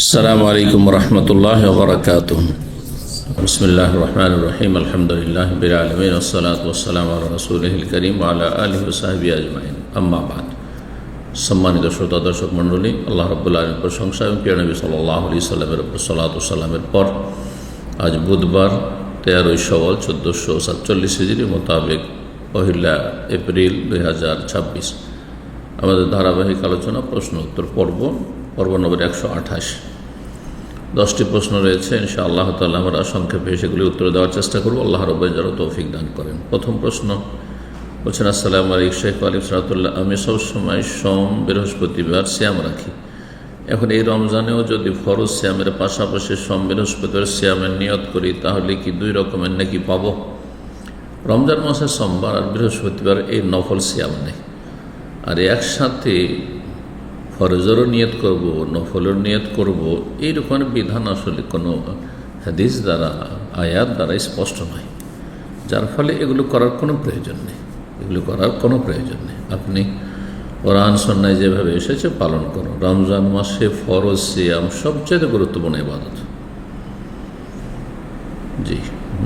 আসসালামু আলাইকুম রহমতুল্লাহ বারাকাতুহ। বিসমিল্লাহির রহমানির রহিম। আলহামদুলিল্লাহি রাব্বিল আলামিন ওয়াসসালাতু ওয়াসসালামু আলা রাসূলিহিল কারীম ওয়া আলা আলিহি ওয়া সাহবিহি আজমাইন। আম্মা বাদ। সম্মানিত শ্রোতা দর্শক মণ্ডলী, আল্লাহ রাব্বুল আলামিনের প্রশংসা এবং প্রিয় নবী সাল্লাল্লাহু আলাইহি সাল্লামের উপর সালাত ও সালামের পর আজ বুধবার 13ই শাওয়াল 1447 হিজরি মোতাবেক 1 এপ্রিল 2026 আমাদের ধারাবাহিক আলোচনা প্রশ্ন উত্তর পর্ব নম্বর 128। 10টি প্রশ্ন রয়েছে। ইনশাআল্লাহ তাআলা আমরা সংক্ষেপে সেগুলি উত্তর দেওয়ার চেষ্টা করব। আল্লাহ রাব্বুল যেন তৌফিক দান করেন। প্রথম প্রশ্ন বলছেন, আসসালামু আলাইকুম শেখ আলিম সালাতুল্লাহ, আমি সবসময় সোম বৃহস্পতিবার সিয়াম রাখি। এখন এই রমজানেও যদি ফরজ সিয়ামের পাশাপাশি সোম বৃহস্পতিবার সিয়ামের নিয়ত করি তাহলে কি 2 রকমের নাকি পাবো? রমজান মাসে সোমবার আর বৃহস্পতিবার এই নফল সিয়াম নেই, আর একসাথে ফরজেরও নিয়ত করব, নফলের নিয়ত করব, এইরকম বিধান আসলে কোনো হাদিস দ্বারা, আয়াত দ্বারা স্পষ্ট নয়, যার ফলে এগুলো করার কোনো প্রয়োজন নেই। আপনি কোরআন সুন্নাহয় যেভাবে এসেছে পালন করুন। রমজান মাসে ফরজ সিয়াম সবচেয়ে গুরুত্বপূর্ণ ইবাদত। জি,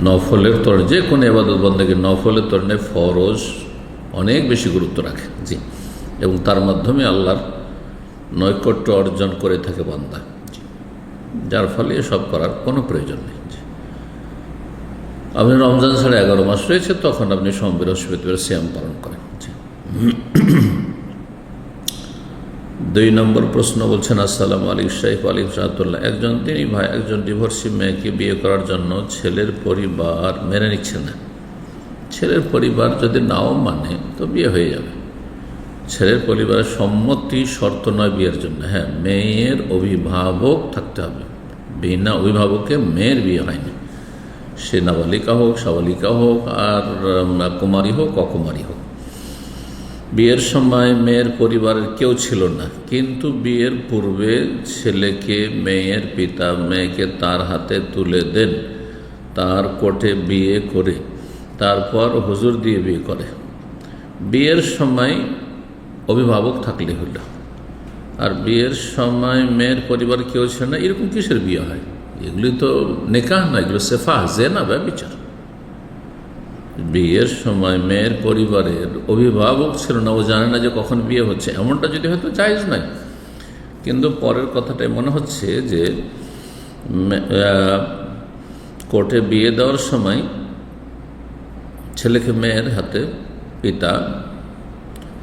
নফলের তরে যে কোনো ইবাদত বন্দেগী নফলের তরে ফরজ অনেক বেশি গুরুত্ব রাখে। জি, এবং তার মাধ্যমে আল্লাহর নৈকট্য অর্জন করে থাকে বান্দা, যার ফলে এসব করার কোনো প্রয়োজন নেই। আপনি রমজান ছাড়া 11 মাস রয়েছে, তখন আপনি সোম বৃহস্পতিবার সিয়াম পালন করেন। 2 নম্বর প্রশ্ন বলছেন, আসসালামু আলাইকুম শাইখ আলিম সাহাতুল্লাহ, একজন ডিভোর্সি মেয়েকে বিয়ে করার জন্য ছেলের পরিবার মেনে নিচ্ছে না। ছেলের পরিবার যদি নাও মানে তো বিয়ে হয়ে যাবে। ছেলের পরিবারের সম্মতি শর্ত নয় বিয়ের জন্য। হ্যাঁ, মেয়ের অভিভাবক থাকতে হবে। বিনা অভিভাবকে মেয়ের বিয়ে হয়নি। সে নাবালিকা হোক, সাবালিকা হোক, আর কুমারী হোক, অকুমারী হোক। বিয়ের সময় মেয়ের পরিবারের কেউ ছিল না, কিন্তু বিয়ের পূর্বে ছেলেকে মেয়ের পিতা মেয়েকে তার হাতে তুলে দেন, তার কোর্টে বিয়ে করে তারপর হুজুর দিয়ে বিয়ে করে। বিয়ের সময় অভিভাবক থাকলে হইল, আর বিয়ের সময় মেয়ের পরিবার কেউ ছিল না, এরকম কিসের বিয়ে হয়? এগুলি তো নেকাহ না, এগুলো সেফাহ, জেনা, ব্যভিচার। বিয়ের সময় মেয়ের পরিবারের অভিভাবক ছিল না, ও জানে না যে কখন বিয়ে হচ্ছে, এমনটা যদি হয়তো জায়েজ নাই। কিন্তু পরের কথাটাই মনে হচ্ছে যে কোর্টে বিয়ে দেওয়ার সময় ছেলেকে মেয়ের হাতে পিতা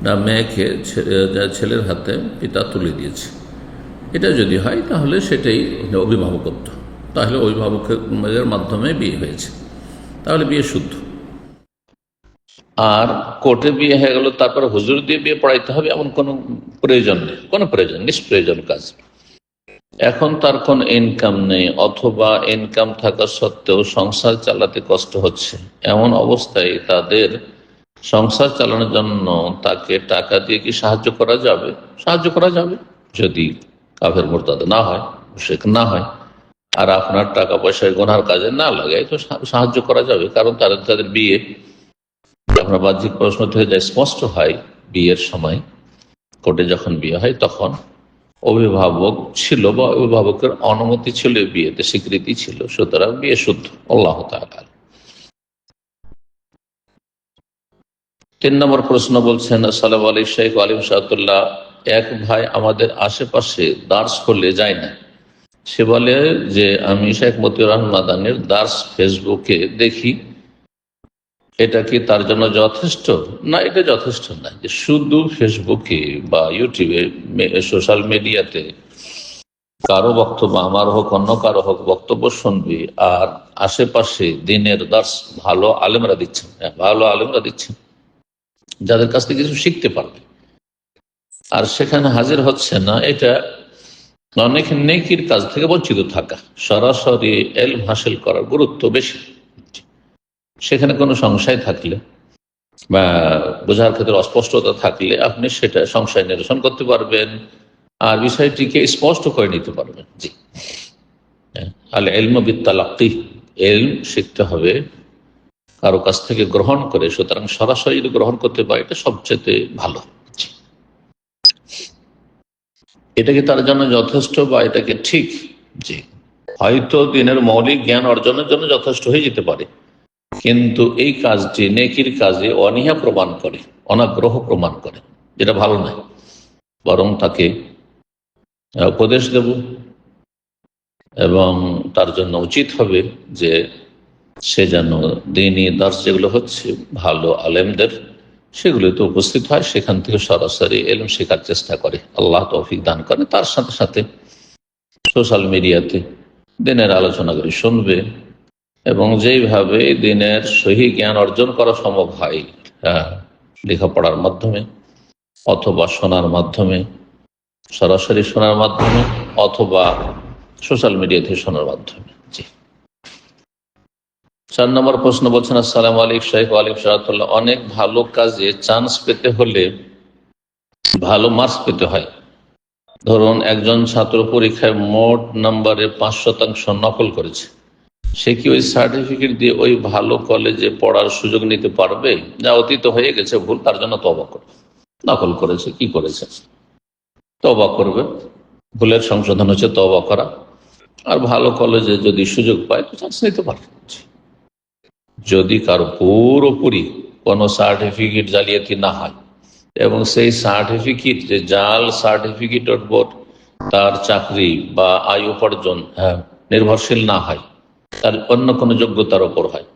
না মেয়েকে ছেলের হাতে পিতা তুলে দিয়েছে, এটা যদি হয় তাহলে সেটাই অভিভাবকত্ব। তাহলে অভিভাবকের মাধ্যমে বিয়ে হয়েছে, তাহলে বিয়ে শুদ্ধ। আর কোর্টে বিয়ে হয়ে গেল তারপর হুজুর দিয়ে বিয়ে পড়াইতে হবে এমন কোনো প্রয়োজন নেই, নিষ্প্রয়োজন কাজ। এখন তার কোন ইনকাম নেই, অথবা ইনকাম থাকা সত্ত্বেও সংসার চালাতে কষ্ট হচ্ছে, এমন অবস্থায় তাদের সংসার চালানোর জন্য তাকে টাকা দিয়ে কি সাহায্য করা যাবে? যদি কাফের মুরতাদ না হয়, মুশরিক না হয়, আর আপনার টাকা পয়সায় গুনার কাজে না লাগায়, তো সাহায্য করা যাবে। কারণ তাদের বিয়ে, আপনার বাহ্যিক প্রশ্ন থেকে যা স্পষ্ট হয়, বিয়ের সময় কোর্টে যখন বিয়ে হয় তখন অভিভাবক ছিল বা অভিভাবকের অনুমতি ছিল, বিয়েতে স্বীকৃতি ছিল, সুতরাং বিয়ে শুদ্ধ। আল্লাহ তাআলা। 3 নম্বর প্রশ্ন বলছেন, আসসালামু আলাইকুম শাইখ আলিম সাহাতুল্লাহ, এক ভাই আমাদের আশেপাশে দার্স করলে যায় না। সে বলে যে আমি শেখ মতিউর রহমান মাদানির দার্স ফেসবুকে দেখি, এটা কি তার জন্য যথেষ্ট? না, এটা যথেষ্ট না যে শুধু ফেসবুকে বা ইউটিউবে, সোশ্যাল মিডিয়াতে কারো বক্তব্য, আমার হোক অন্য কারো হোক, বক্তব্য শুনবি, আর আশেপাশে দিনের দার্স ভালো আলেমরা দিচ্ছেন, যাদের কাছ থেকে কিছু শিখতে পারবে, আর সেখানে হাজির হচ্ছে না, এটা অনেক নেকির কাজ থেকে বঞ্চিত থাকা। সরাসরি ইলম হাসিল করার গুরুত্ব বেশি। সেখানে কোনো সংশয় থাকলে বা বোঝার ক্ষেত্রে অস্পষ্টতা থাকলে আপনি সেটা সংশয় নিরসন করতে পারবেন, আর বিষয়টিকে স্পষ্ট করে নিতে পারবেন। জি, আল ইলমু বিত্তালাক্কি, ইলম শিখতে হবে কারো কাছ থেকে গ্রহণ করে, সুতরাং সরাসরি যদি গ্রহণ করতে পারে এটা সবচেয়ে ভালো। এটা কি তার জন্য যথেষ্ট বা এটাকে ঠিক? জি, হয়তো দিনের মৌলিক জ্ঞান অর্জনের জন্য যথেষ্ট হয়ে যেতে পারে, কিন্তু এই কাজটি নেকির কাজে অনীহা প্রমাণ করে, অনাগ্রহ প্রমাণ করে, যেটা ভালো নয়। বরং তাকে উপদেশ দেব এবং তার জন্য উচিত হবে যে সে যেন দিনই দার্স যেগুলো হচ্ছে ভালো আলেমদের, সেগুলোতে উপস্থিত হয়, সেখান থেকে সরাসরি এলম শেখার চেষ্টা করে। আল্লাহ তৌফিক দান করে। তার সাথে সাথে সোশ্যাল মিডিয়াতে দিনের আলোচনাগুলি শুনবে এবং যেইভাবে দিনের সহি জ্ঞান অর্জন করা সম্ভব হয়, লেখাপড়ার মাধ্যমে অথবা শোনার মাধ্যমে, সরাসরি শোনার মাধ্যমে অথবা সোশ্যাল মিডিয়াতে শোনার মাধ্যমে। জি। 4 নম্বর প্রশ্ন বলছেন, আসসালামু আলাইকুম শাইখ। ওয়ালাইকুম সালাম। অনেক ভালো কাজে চান্স পেতে হলে ভালো মার্কস পেতে হয়। ধরুন একজন ছাত্র পরীক্ষায় মোট নাম্বারে 5% নকল করেছে, সে কি ওই সার্টিফিকেট দিয়ে ওই ভালো কলেজে পড়ার সুযোগ নিতে পারবে? যা অতীত হয়ে গেছে ভুল, তার জন্য তওবা করবে। নকল করেছে, কি করেছে, তওবা করবে। ভুলের সংশোধন হচ্ছে তওবা করা। আর ভালো কলেজে যদি সুযোগ পায় তো চান্স নিতে পারে। যদি কারো পুরোপুরি কোনো সার্টিফিকেট জালিয়াতি না হয় এবং সেই সার্টিফিকেট যে জাল সার্টিফিকেটের উপর তার চাকরি বা আয় উপার্জন নির্ভরশীল না হয়, তার অন্য কোনো যোগ্যতার ওপর হয়,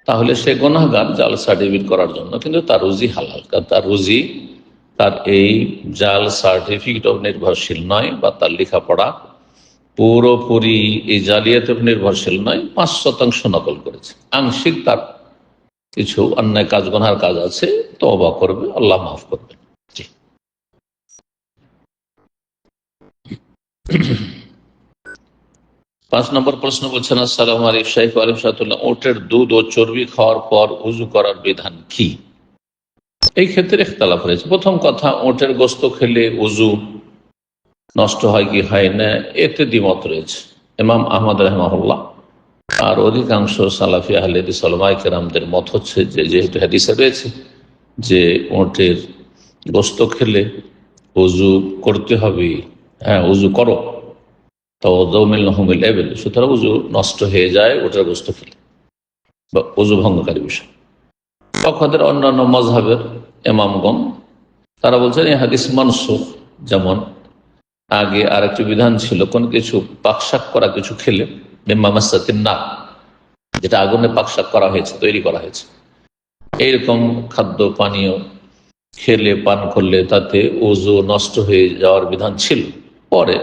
তাহলে সে গুনাহগার জাল সার্টিফিকেট করার জন্য, কিন্তু তার রুজি হালাল। তার রুজি তার এই জাল সার্টিফিকেট নির্ভরশীল নয়, বা তার লেখাপড়া পুরোপুরি এই জালিয়াতের নির্ভরশীল নয়। 5% নকল করেছে, আংশিক তার কিছু অন্যায় কাজ, গুনার কাজ আছে, তওবা করবে, আল্লাহ মাফ করবে। জি। 5 নম্বর প্রশ্ন বলছেন, আসসালামু আলাইকুম শাইখ। ওয়ালাইকুম সালাম। ওটের দুধ ও চর্বি খাওয়ার পর উযু করার বিধান কি? এই ক্ষেত্রে ইখতিলাফ রয়েছে। প্রথম কথা, ওটের গোশত খেলে উযু নষ্ট হয় কি হয় না, এতে দ্বিমত রয়েছে। ইমাম আহমদ রাহিমাহুল্লাহ আর অধিকাংশ সালাফি আহলে হাদিস উলামায়ে কেরামদের মত হচ্ছে যে, যেহেতু হাদিসে রয়েছে যে ওটের গোশত খেলে উযু করতে হবে, উযু করো, সুতরাং উযু নষ্ট হয়ে যায় ওটার গোশত খেলে, বা উযু ভঙ্গকারী বিষয়। পক্ষদের অন্যান্য মাযহাবের ইমামগণ তারা বলছেন এই হাদিস মানসুখ। যেমন আগে আর একটি বিধান ছিল, কোন কিছু পাকশাক করা কিছু খেলে, না, যেটা আগুনে পাকশাক করা হয়েছে, তৈরি করা হয়েছে, এইরকম খাদ্য পানীয় খেলে পান করলে তাতে ওযু নষ্ট হয়ে যাওয়ার বিধান ছিল। পরে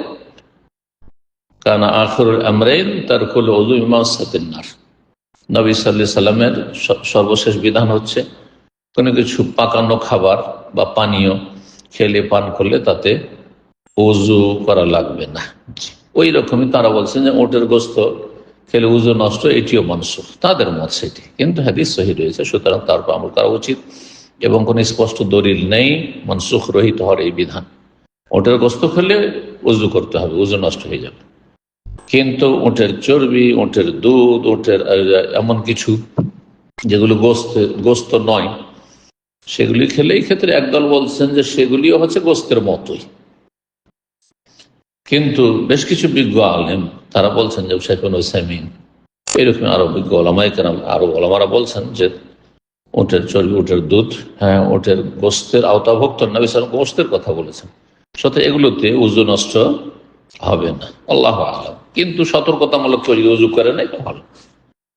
কানা আখিরুল আমরাইন তারকুল ওযু বিমাসাতিন নার, নবী সাল্লাল্লাহু আলাইহি সাল্লামের সর্বশেষ বিধান হচ্ছে কোনো কিছু পাকানো খাবার বা পানীয় খেলে পান করলে তাতে ওযু করা লাগবে না। ওই রকমই তারা বলছেন যে ওটের গোশত খেলে উযু নষ্ট, এটিও মানসুখ, তাদের মত সেটি, কিন্তু হাদিস সহিহ রয়েছে, সুতরাং তার উপর আমল করা উচিত। এবং কোনো স্পষ্ট দলিল নেই মানসুখ রহিত হওয়ার এই বিধান। ওটের গোশত খেলে উযু করতে হবে, উযু নষ্ট হয়ে যাবে। কিন্তু ওটের চর্বি, ওটের দুধ, ওটের এমন কিছু যেগুলো গোশত নয়, সেগুলি খেলে, এই ক্ষেত্রে একদল বলছেন যে সেগুলিও হচ্ছে গোশতের মতোই। কিন্তু বেশ কিছু বিজ্ঞ আলেম তারা বলছেন, যে শাইখ ইবনে উসাইমিন, এরকম আরো বিজ্ঞ ওলামায়ে কেরাম, আরো ওলামারা বলছেন যে ওটের চর্বি, ওটের দুধ, ওটের গোশতের আওতাভুক্ত। নবী সাল্লাল্লাহু আলাইহি ওয়াসাল্লাম গোশতের কথা বলেছেন, সাথে এগুলোতে উযু নষ্ট হবে না, আল্লাহু আ'লাম। কিন্তু সতর্কতামূলক করে উযু করে নাই তো ভালো,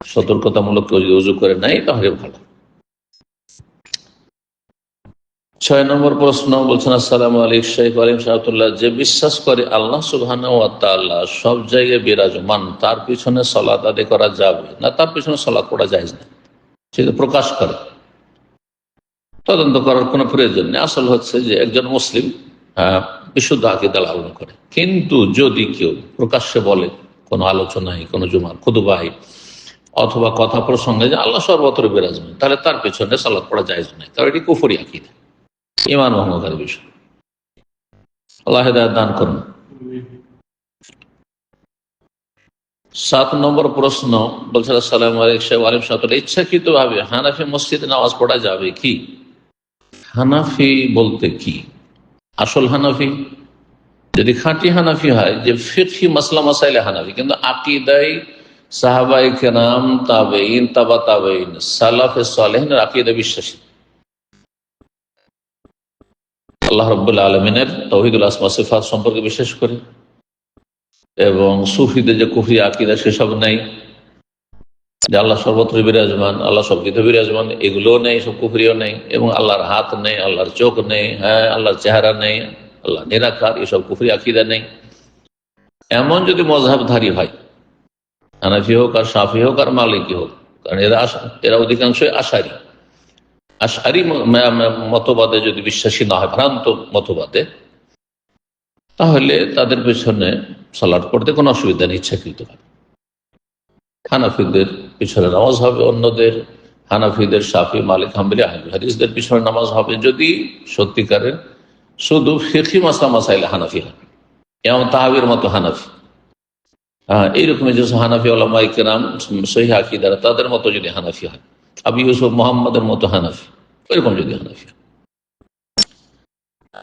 সতর্কতামূলক করে উযু করে নাই তাহলে ভালো। 6 নম্বর প্রশ্ন বলছেন, আসসালামু আলাইকুম শাইখ। ওয়ালাইকুম সালাম। যে বিশ্বাস করে আল্লাহ সুবহানাহু ওয়া তাআলা সব জায়গায় বিরাজমান, তার পিছনে সালাত আদায় করা যাবে না, তার পিছনে সালাত পড়া জায়েজ না, সে প্রকাশ করে, তদন্ত করার কোনো প্রয়োজন নেই। আসল হচ্ছে যে একজন মুসলিম বিশুদ্ধ আকীদা লালন করে, কিন্তু যদি কেউ প্রকাশ্যে বলে কোনো আলোচনায়, কোনো জুমার খুতবায় অথবা কথা প্রসঙ্গে যে আল্লাহ সর্বত্র বিরাজমান, তাহলে তার পেছনে সালাত পড়া জায়েজ নাই, কারণ এটি কুফরি আকীদা, ঈমান ভঙ্গকারী বিষয়। আল্লাহ হিদায়াত দান করুন। 7 নম্বর প্রশ্ন বলছেন, আসসালামু আলাইকুম। ওয়ালাইকুম সালাম। ইচ্ছাকৃতভাবে হানাফি মসজিদে নামাজ পড়া যাবে কি? হানাফি বলতে কি? আসল হানাফি যদি খাঁটি হানাফি হয় যে ফিকহি মাসলা মাসাইলে হানাফি, কিন্তু আকীদায় সাহাবায়ে কেরাম, তাবেঈন, তাবা তাবেঈন, সালাফে সালেহিনের আকীদা বিশ্বাসী, আল্লাহ রাব্বুল আলামিনের তাওহীদুল আসমা সিফাত সম্পর্কে বিশ্বাস করে, এবং সুফিদের যে কুফরি আকীদা সেসব নেই, যে আল্লাহ সর্বত্র বিরাজমান, আল্লাহ সব কিছু বিরাজমান, এগুলোও নেই, সব কুফরিও নেই, এবং আল্লাহর হাত নেই, আল্লাহর চোখ নেই, হ্যাঁ আল্লাহর চেহারা নেই, আল্লাহ নিরাকার, এসব কুফরি আকীদা নেই। এমন যদি মযহাবধারী হয়, হানাফি হোক আর শাফি হোক আর মালিকি হোক, কারণ এরা অধিকাংশই আশআরি মতবাদে যদি বিশ্বাসী না হয়, ভ্রান্ত মতবাদে, তাহলে তাদের পেছনে সালাত পড়তে কোনো অসুবিধা নেই, ইচ্ছাকৃত হবে। হানাফিদের পিছনে নামাজ হবে অন্যদের, হানাফিদের, শাফি, মালিক, হাম্বলি, আহলে হাদিসদের পিছনে নামাজ হবে যদি সত্যিকারের শুধু ফিকহি মাসলা মাসাইলে হানাফি হয়, এমন তাহাবির মতো হানাফি, হ্যাঁ এইরকম যে হানাফি উলামায়ে কেরাম সহিহ আকীদার তাদের মতো যদি হানাফি হয়, আবু ইউসুফ মুহাম্মদের মতো হানাফি, এরকম যদি হানাফি হয়।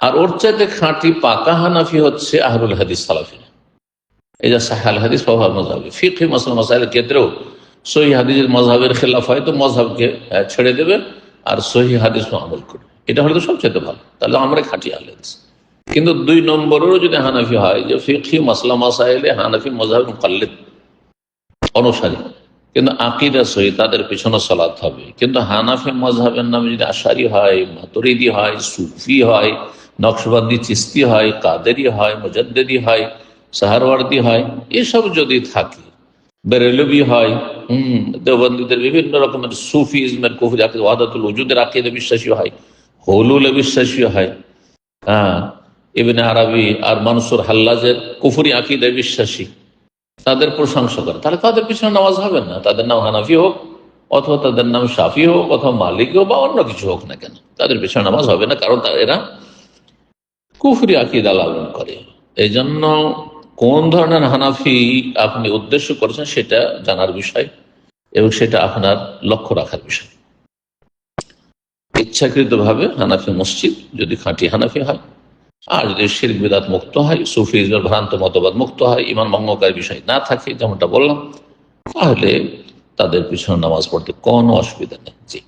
আর ওর চাইতে খাঁটি পাকা হানাফি হচ্ছে আহলুল হাদিস সালাফি, এই যে সাহাল হাদিস প্রভাব মযহাবে ফিকহি মাসলা মাসাইলের ক্ষেত্রেও সহিহ হাদিসের মযহাবের খেলাফ হয় তো মযহাবকে ছেড়ে দেবে আর সহিহ হাদিস আমল করবে, এটা হলে তো সবচেয়ে ভালো, তাহলে আমরা খাঁটি আহলে হাদিস। কিন্তু 2 নম্বরেরও যদি হানাফি হয় যে ফিকহি মাসলা মাসাইলে হানাফি মযহাবের মুকাল্লিদ অনুসারী, কিন্তু আকীদা সহি, তাদের পিছনে সালাত হবে। কিন্তু হানাফি মযহাবের নামে যদি আশারি হয়, মাতুরিদি হয়, সুফি হয়, নকশবন্দি, চিস্তি হয়, কাদেরি হয়, মুজাদ্দিদি হয়, সাহারওয়ার্দী হয়, এসব যদি থাকে, বেরেলভি হয়, দেওবন্দীদের বিভিন্ন রকমের সুফিজমের কুফরি আকীদা, ওয়াহদাতুল ওজুদের আকীদা বিশ্বাসী হয়, হুলুলে বিশ্বাসী হয়, হ্যাঁ ইবনে আরবি আর মানসুর হাল্লাজের কুফরি আকীদায় বিশ্বাসী, তাদের প্রশংসা করে, তাহলে তাদের পিছনে নামাজ হবে না, তাদের নাম হানাফি হোক অথবা তাদের নাম শাফি হোক অথবা মালিক হোক বা অন্য কিছু হোক না কেন, তাদের পিছনে নামাজ হবে না, কারণ এরা কুফরি আকীদা লালন করে। এই জন্য কোন ধরনের হানাফি আপনি উদ্দেশ্য করেছেন সেটা জানার বিষয় এবং সেটা আপনার লক্ষ্য রাখার বিষয়। ইচ্ছাকৃতভাবে হানাফি মসজিদ যদি খাঁটি হানাফি হয়, আর যদি শিরক বিদআত মুক্ত হয়, সুফিজমের ভ্রান্ত মতবাদ মুক্ত হয়, ঈমান ভঙ্গকারী বিষয় না থাকে, যেমনটা বললাম, তাহলে তাদের পিছনে নামাজ পড়তে কোনো অসুবিধা নেই। জি,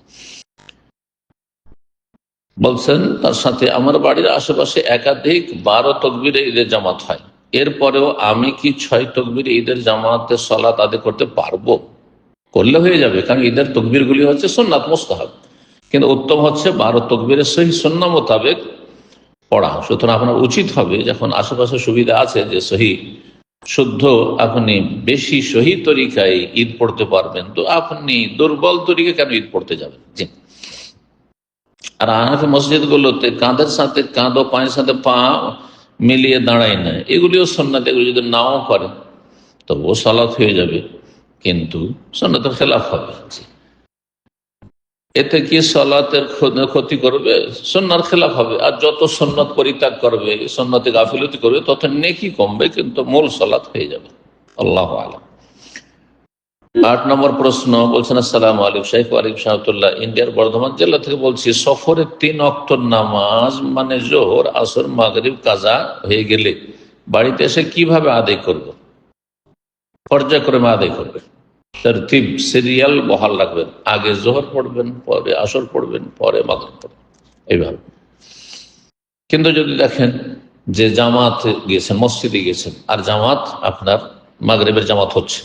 বলছেন তার সাথে আমার বাড়ির আশেপাশে একাধিক 12 তকবীরে ঈদের জামাত হয়, এরপরেও আমি কি 6 তকবীরে ঈদের জামাতে সালাত আদায় করতে পারবো? করলে হয়ে যাবে, কারণ ঈদের তকবীরগুলি হচ্ছে সুন্নাত মুস্তাহাব, কিন্তু উত্তম হচ্ছে 12 তকবীরের সহি সুন্নাহ মোতাবেক পড়া। সুতরাং আপনার উচিত হবে, যখন আশেপাশে সুবিধা আছে যে সহি শুদ্ধ আপনি বেশি সহি তরিকায় ঈদ পড়তে পারবেন, তো আপনি দুর্বল তরিকা কেন ঈদ পড়তে যাবেন? জি। আর হানাফি মসজিদগুলোতে কাঁধের সাথে কাঁধ ও পায়ের সাথে পা মিলিয়ে দাঁড়ায় না, এগুলিও সুন্নাত, এগুলো যদি নাও করেন তবুও সালাত হয়ে যাবে, কিন্তু সুন্নাতের খেলাফ হবে। এতে কি সালাতের ক্ষতি করবে? সুন্নার খেলাফ হবে, আর যত সুন্নত পরিত্যাগ করবে, সুন্নতে গাফিলতি করবে, তত নেকি কমবে, কিন্তু মূল সালাত হয়ে যাবে। আল্লাহু আ'লাম। 8 নম্বর প্রশ্ন, বলছেন আসসালামু আলাইকুম শাইখ। ওয়ালাইকুম সালাম। ইন্ডিয়ার বর্ধমান জেলা থেকে বলছি, সফরে 3 ওয়াক্ত নামাজ মানে জোহর, আসর, মাগরিব কাজা হয়ে গেলে বাড়িতে এসে কিভাবে আদায় করব? পর্যায়ক্রমে আদায় করবে, তরতিব সিরিয়াল বহাল রাখবেন, আগে জোহর পড়বেন, পরে আসর পড়বেন, পরে মাগরিব পড়বেন, এইভাবে। কিন্তু যদি দেখেন যে জামাত গিয়েছেন, মসজিদে গিয়েছেন, আর জামাত আপনার মাগরিবের জামাত হচ্ছে,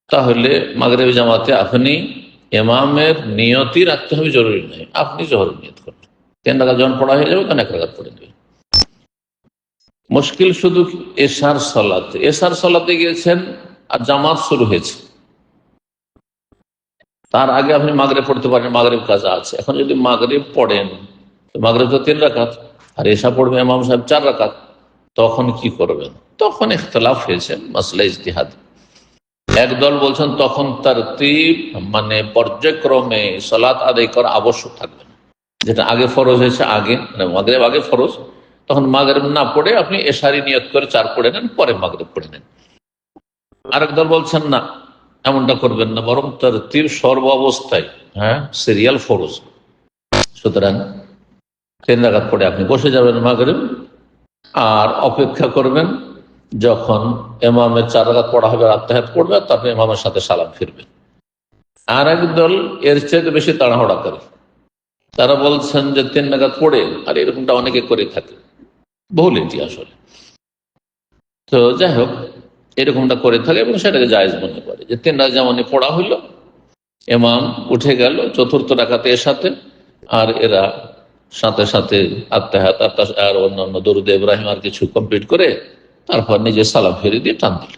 তাহলে মাগরিবের জামাতে আপনি ইমামের নিয়তি রাখতে হবে, জরুরি নয়, আপনি জোহরের নিয়ত করবেন, 3 রাকাত যখন পড়া হয়ে যাবে তখন 1 রাকাত পড়ে নেবেন। মুশকিল শুধু এশার সালাতে গিয়েছেন আর জামাত শুরু হয়েছে, তার আগে আপনি মাগরিব পড়তে পারেন, মাগরিব কাজা আছে। এখন যদি মাগরিব পড়েন, মাগরিব তো 3 রাকাত, আর এশা পড়বে ইমাম সাহেব 4 রাকাত, তখন কি করবেন? তখন ইখতিলাফ হয়েছে, মাসলা ইজতিহাদ। একদল বলছেন তখন তারতিব মানে পর্যায়ক্রমে সালাত আদায় করা আবশ্যক থাকবে না, যেটা আগে ফরজ হয়েছে, আগে মানে মাগরিব আগে ফরজ, তখন মাগরিব না পড়ে আপনি এশারি নিয়ত করে 4 পড়ে নেন, পরে মাগরিব পড়ে নেন। আরেক দল বলছেন না, এমনটা করবেন না, বরং তারতিব সর্ব অবস্থায়, হ্যাঁ সিরিয়াল ফরজ। সুতরাং 3 রাকাত পড়ে আপনি বসে যাবেন মাগরিব, আর অপেক্ষা করবেন যখন ইমামের 4 রাকাত পড়া হবে, আত্তাহিয়াত পড়বে, তারপর ইমামের সাথে সালাম ফিরবেন। আর একদল এর চেয়ে বেশি তাড়াহুড়া করে, তারা বলছেন যে 3 রাকাত পড়ে, আর এরকমটা অনেকে করে থাকে, ভুল এটি আসলে। তো যাই হোক, এরকমটা করে থাকে এবং সেটাকে জায়েজ মনে করে যে 3 রাকাত যেমন পড়া হইল, ইমাম উঠে গেল 4র্থ রাকাতের সাথে, আর এরা সাথে সাথে আত্তাহিয়াত আর অন্যান্য দরুদ ইব্রাহিম আর কিছু কমপ্লিট করে তারপর নিজে সালাম ফিরে দিয়ে টান দিল।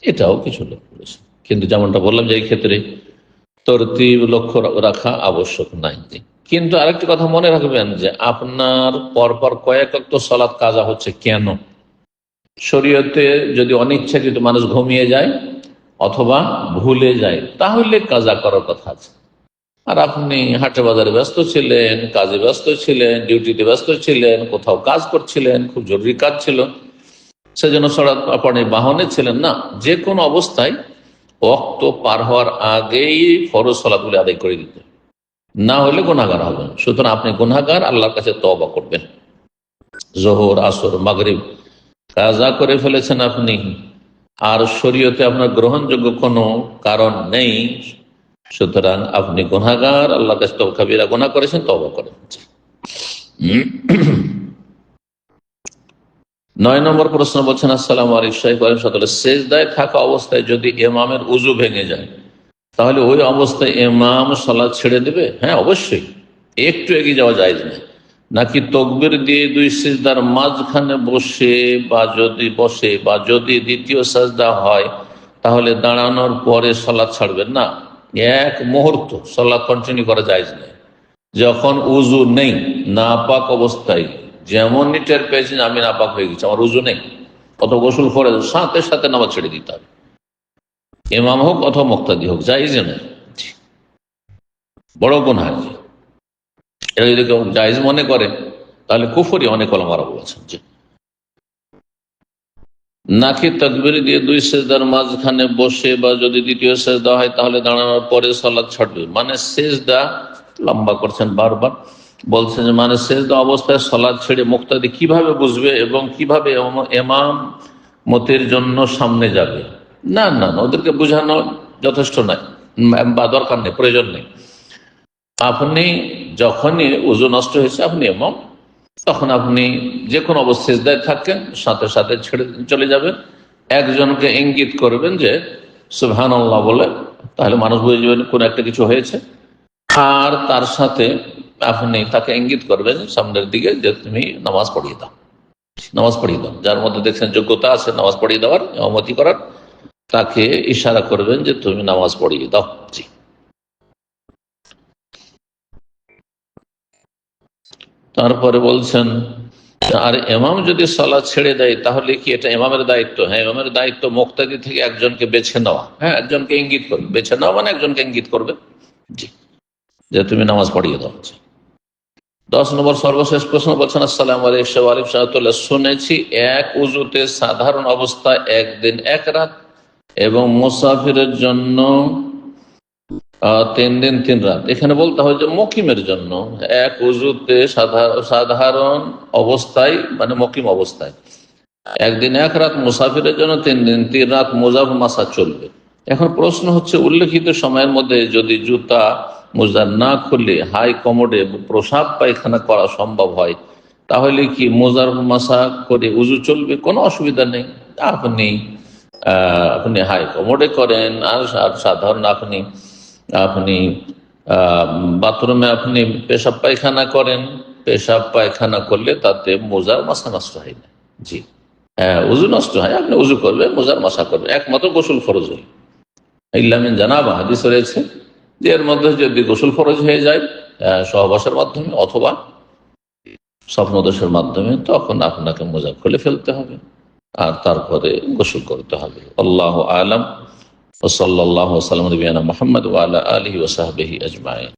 এটাও কিছু লোক করেছে, কিন্তু যেমনটা বললাম যে এই ক্ষেত্রে তরতিব লক্ষ্য রাখা আবশ্যক নাই। কিন্তু আরেকটি কথা মনে রাখবেন যে আপনার পরপর কয়েক ওয়াক্ত সালাত কাজা হচ্ছে কেন। শরীয়তে যদি অনিচ্ছাকৃত মানুষ ঘুমিয়ে যায় অথবা ভুলে যায় তাহলে কাজা করার কথা আছে। আর আপনি হাটে বাজারে ব্যস্ত ছিলেন, কাজে ব্যস্ত ছিলেন, ডিউটিতে ব্যস্ত ছিলেন, কোথাও কাজ করছিলেন, খুব জরুরি কাজ ছিল, সেজন্য সালাত আপনি বাহনে ছিলেন না, যে কোনো অবস্থায় ওয়াক্ত পার হওয়ার আগেই ফরজ সালাতগুলি আদায় করে দিতে, না হলে গুনাহগার হবেন। সুতরাং আপনি গুনাহগার, আল্লাহর কাছে তওবা করবেন। জোহর, আসর, মাগরিব কাজা করে ফেলেছেন আপনি, আর শরীয়তে আপনার গ্রহণযোগ্য কোনো কারণ নেই, সুতরাং আপনি গুনাহগার, আল্লাহর কাছে কাবীরা গুনাহ করেছেন, তওবা করেন। 9 নম্বর প্রশ্ন বলছেন, আসসালামু আলাইকুম, সেজদায় থাকা অবস্থায় যদি ইমামের উযু ভেঙে যায় তাহলে ওই অবস্থায় ইমাম সালাত ছেড়ে দেবে? হ্যাঁ, অবশ্যই, একটু এগিয়ে যাওয়া যায় না। নাকি তাকবীর দিয়ে 2 সিজদার মাঝখানে বসে বা যদি দ্বিতীয় সাজদা হয় তাহলে দাঁড়ানোর পরে সালাত ছাড়বেন না? এক মুহূর্ত সালাত কন্টিনিউ করা যায় না যখন উযু নেই, নাপাক অবস্থায়। যেমন টের পেয়েছেন আমি নাপাক হয়ে গেছি, আমার উযু নেই, কত গোসল করে সাথে সাথে নামাজ ছেড়ে দিতে হবে, ইমাম হোক অথবা মুক্তাদি হোক, জায়েজ না, বড় গুনাহ। এটা যদি কেউ জায়েজ মনে করে তাহলে কুফরি, অনেক ওলামারা বলেছেন। যে নাকি তাকবীর দিয়ে 2 সিজদার মাঝখানে বসে বা যদি দ্বিতীয় সিজদা হয় তাহলে দাঁড়ানোর পরে সালাত ছাড়বে, মানে সিজদা লম্বা করছেন বারবার, বলছেন যে মানে সিজদা অবস্থায় সালাত ছেড়ে মুক্তাদি কিভাবে বুঝবে এবং কিভাবে ইমাম মতের জন্য সামনে যাবে? না না, ওদেরকে বোঝানো যথেষ্ট নয় বা দরকার নেই, প্রয়োজন নেই। আপনি যখনই উযু নষ্ট হয়েছে আপনি ইমাম, তখন আপনি যে কোনো অবস্থায় সিজদায় থাকেন, সাথে সাথে ছেড়ে চলে যাবেন। একজনকে ইঙ্গিত করবেন যে সুবহানাল্লাহ বলে, তাহলে মানুষ বুঝে যাবেন কোনো একটা কিছু হয়েছে। আর তার সাথে আপনি তাকে ইঙ্গিত করবেন সামনের দিকে যে তুমি নামাজ পড়িয়ে দাও, নামাজ পড়িয়ে দাও। যার মধ্যে দেখছেন যোগ্যতা আছে নামাজ পড়িয়ে দেওয়ার, ইমামতি করার, তাকে ইশারা করবেন যে তুমি নামাজ পড়িয়ে দাও। জি। তারপরে বলছেন, আর ইমাম যদি সালাত ছেড়ে দেয় তাহলে কি এটা ইমামের দায়িত্ব? হ্যাঁ, ইমামের দায়িত্ব মুক্তাদি থেকে একজনকে বেছে নেওয়া। হ্যাঁ, একজনকে ইঙ্গিত করবে, বেছে নেওয়া মানে একজনকে ইঙ্গিত করবে জি, যে তুমি নামাজ পড়িয়ে দাও। 10 নম্বর সর্বশেষ প্রশ্ন বলছেন, আসসালামু আলাইকুম, শুনেছি এক উযুতে সাধারণ অবস্থায় 1 দিন 1 রাত এবং মুসাফিরের জন্য 3 দিন 3 রাত। এখানে বলতে হয় যে মকিমের জন্য এক উযুতে সাধারণ অবস্থায় মানে মকিম অবস্থায় 1 দিন 1 রাত, মুসাফিরের জন্য 3 দিন 3 রাত মুজাব মাসা চলবে। এখন প্রশ্ন হচ্ছে, উল্লেখিত সময়ের মধ্যে যদি জুতা মোজা না খুলে হাই কমোডে প্রসাব পায়খানা করা সম্ভব হয় তাহলে কি মোজার মাসা করে উযু চলবে? কোনো অসুবিধা নেই। আপনি হাই কমোডে করেন আর সাধারণ আপনি বাথরুমে আপনি পেশাব পায়খানা করেন, পেশাব পায়খানা করলে তাতে মোজার মাসা নষ্ট হয় না। জি হ্যাঁ, উযু নষ্ট হয়, আপনি উযু করবেন, মোজার মাসা করবেন, একমাত্র গোসল ফরজ হয়। ইল্লামিন জানাবা হাদিস রয়েছে যে এর মধ্যে যদি গোসল ফরজ হয়ে যায় সহবাসের মাধ্যমে অথবা স্বপ্নদোষের মাধ্যমে, তখন আপনাকে মোজা খুলে ফেলতে হবে আর তারপরে গোসল করতে হবে। আল্লাহু আ'লাম। ওয়া সাল্লাল্লাহু ওয়া সাল্লাম আলা নবিয়িনা মুহাম্মদ ওয়া আলা আলিহি ওয়া সাহবিহি আজমাইন।